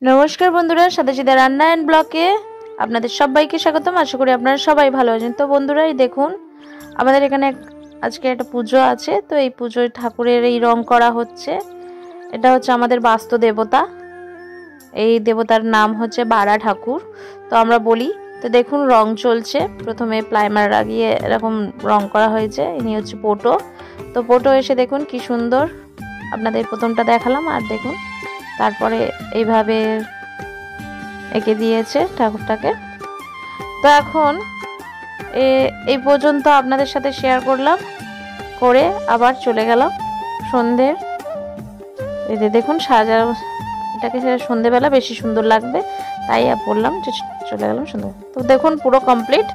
নমস্কার বন্ধুরা, সাদাসিধা রান্না এন্ড ব্লগে আপনাদের সবাইকে স্বাগতম। আশা করি আপনারা সবাই ভালো আছেন। তো বন্ধুরা, এই দেখুন আমাদের এখানে আজকে একটা পুজো আছে। তো এই পুজোয় ঠাকুরের এই রং করা হচ্ছে। এটা হচ্ছে আমাদের বাস্তু দেবতা। এই দেবতার নাম হচ্ছে বারা ঠাকুর, তো আমরা বলি। তো দেখুন রং চলছে। প্রথমে প্রাইমার লাগিয়ে এরকম রং করা হয়েছে। ইনি হচ্ছে পোটো। তো পোটো এসে দেখুন কি সুন্দর, আপনাদের প্রথমটা দেখালাম, আর দেখুন তারপরে এইভাবে এঁকে দিয়েছে ঠাকুরটাকে। তো এখন এই পর্যন্ত আপনাদের সাথে শেয়ার করলাম, করে আবার চলে গেলাম সন্ধ্যের। এই যে দেখুন সাজানো, এটাকে সন্ধ্যেবেলা বেশি সুন্দর লাগবে, তাই বললাম যে চলে গেলাম সন্ধ্যে। তো দেখুন পুরো কমপ্লিট,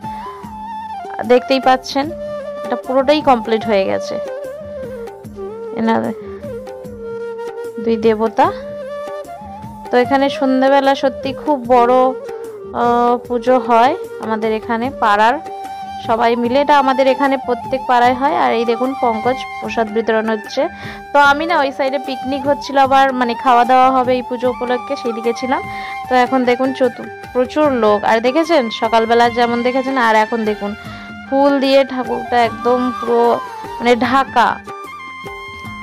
দেখতেই পাচ্ছেন এটা পুরোটাই কমপ্লিট হয়ে গেছে। এনাদের দুই দেবতা। তো এখানে সন্ধ্যাবেলা সত্যি খুব বড় পুজো হয় আমাদের এখানে পাড়ার সবাই মিলে। এটা আমাদের এখানে প্রত্যেক পাড়ায় হয়। আর এই দেখুন পঙ্কজ প্রসাদ বিতরণ হচ্ছে। তো আমি না ওই সাইডে পিকনিক হচ্ছিল, আবার মানে খাওয়া দাওয়া হবে এই পুজো উপলক্ষে, সেই দিকে ছিলাম। তো এখন দেখুন প্রচুর লোক। আর দেখেছেন সকালবেলা যেমন দেখেছেন, আর এখন দেখুন ফুল দিয়ে ঠাকুরটা একদম পুরো মানে ঢাকা।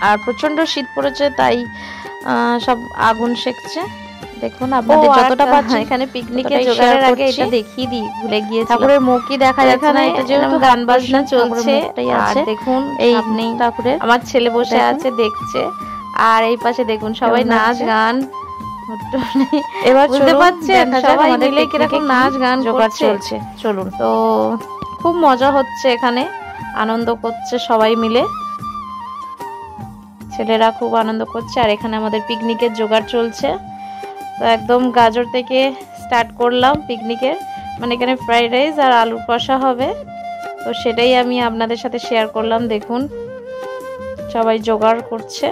আর প্রচন্ড শীত পড়েছে, তাই সব আগুন সেকছে। দেখুন আপনাদের যতটা পাচ্ছি এখানে পিকনিকের জোগাড়ের আগে এটা দেখিয়ে দিই, ভুলে গিয়েছি। ঠাকুরের মুখই দেখা যাচ্ছে না, এটা যেহেতু গান বাজনা চলছে। আর দেখুন এই ঠাকুরের আমার ছেলে বসে আছে দেখছে, আর এই পাশে দেখুন সবাই নাচ গান। এবার বুঝতে পারছেন সবাই মিলে কিরকম নাচ গান চলছে। চলুন, তো খুব মজা হচ্ছে এখানে, আনন্দ করছে সবাই মিলে, ছেলেরা খুব আনন্দ করছে। আর এখানে আমাদের পিকনিকের জোগাড় চলছে। তো একদম গাজর থেকে স্টার্ট করলাম পিকনিকের, মানে এখানে ফ্রাইড রাইস আর আলুর কষা হবে। তো সেটাই আমি আপনাদের সাথে শেয়ার করলাম। দেখুন সবাই জোগাড় করছে।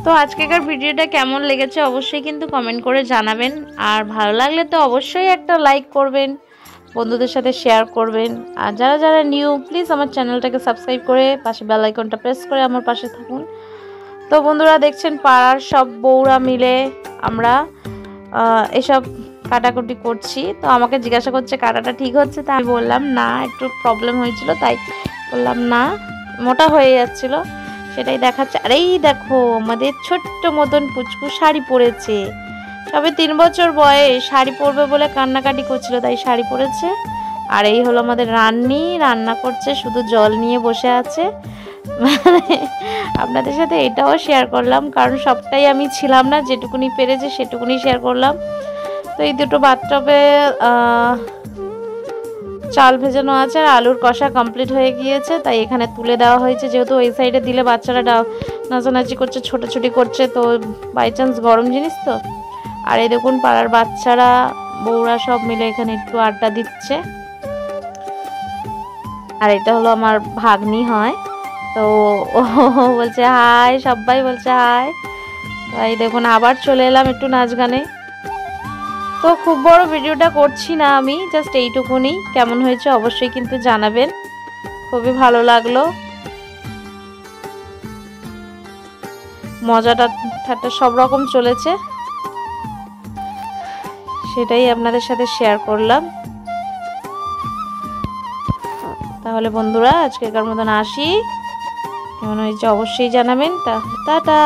তো আজকেকার ভিডিওটা কেমন লেগেছে অবশ্যই কিন্তু কমেন্ট করে জানাবেন। আর ভালো লাগলে তো অবশ্যই একটা লাইক করবেন, বন্ধুদের সাথে শেয়ার করবেন। আর যারা যারা নিউ, প্লিজ আমার চ্যানেলটাকে সাবস্ক্রাইব করে পাশে বেল আইকনটা প্রেস করে আমার পাশে থাকুন। তো বন্ধুরা দেখছেন পাড়ার সব বউরা মিলে আমরা এসব কাটাকুটি করছি। তো আমাকে জিজ্ঞাসা করছে কাটাটা ঠিক হচ্ছে, তা আমি বললাম না, একটু প্রবলেম হয়েছিল তাই বললাম না, মোটা হয়ে যাচ্ছিল সেটাই দেখাচ্ছে। আর এই দেখো আমাদের ছোট্ট মতন পুচকু শাড়ি পরেছে, সবে 3 বছর বয়স, শাড়ি পরবে বলে কান্নাকাটি করছিল, তাই শাড়ি পরেছে। আর এই হলো আমাদের রান্না করছে, শুধু জল নিয়ে বসে আছে। মানে আপনাদের সাথে এটাও শেয়ার করলাম, কারণ সবটাই আমি ছিলাম না, যেটুকুনি পেরেছে সেটুকুনি শেয়ার করলাম। তো এই দুটো বাথটবে চাল ভেজানো আছে, আর আলুর কষা কমপ্লিট হয়ে গিয়েছে, তাই এখানে তুলে দেওয়া হয়েছে। যেহেতু ওই সাইডে দিলে বাচ্চারা নাচানাচি করছে, ছোটাছুটি করছে, তো বাই চান্স গরম জিনিস তো। আর এই দেখুন পাড়ার বাচ্চারা বউরা সব মিলে এখানে একটু আড্ডা দিচ্ছে। আর এটা হলো আমার ভাগ্নি হয়, তো ও বলছে হাই, সবাই বলছে হাই। তাই দেখুন আবার চলে এলাম একটু নাচ গানে। তো খুব বড় ভিডিওটা করছি না আমি, জাস্ট এইটুকুনি। কেমন হয়েছে অবশ্যই কিন্তু জানাবেন, খুবই ভালো লাগলো। মজাটা ঠাট্টা সব রকম চলেছে, সেটাই আপনাদের সাথে শেয়ার করলাম। তাহলে বন্ধুরা আজকেকার মতন আসি, কেমন হয়েছে অবশ্যই জানাবেন। টাটা।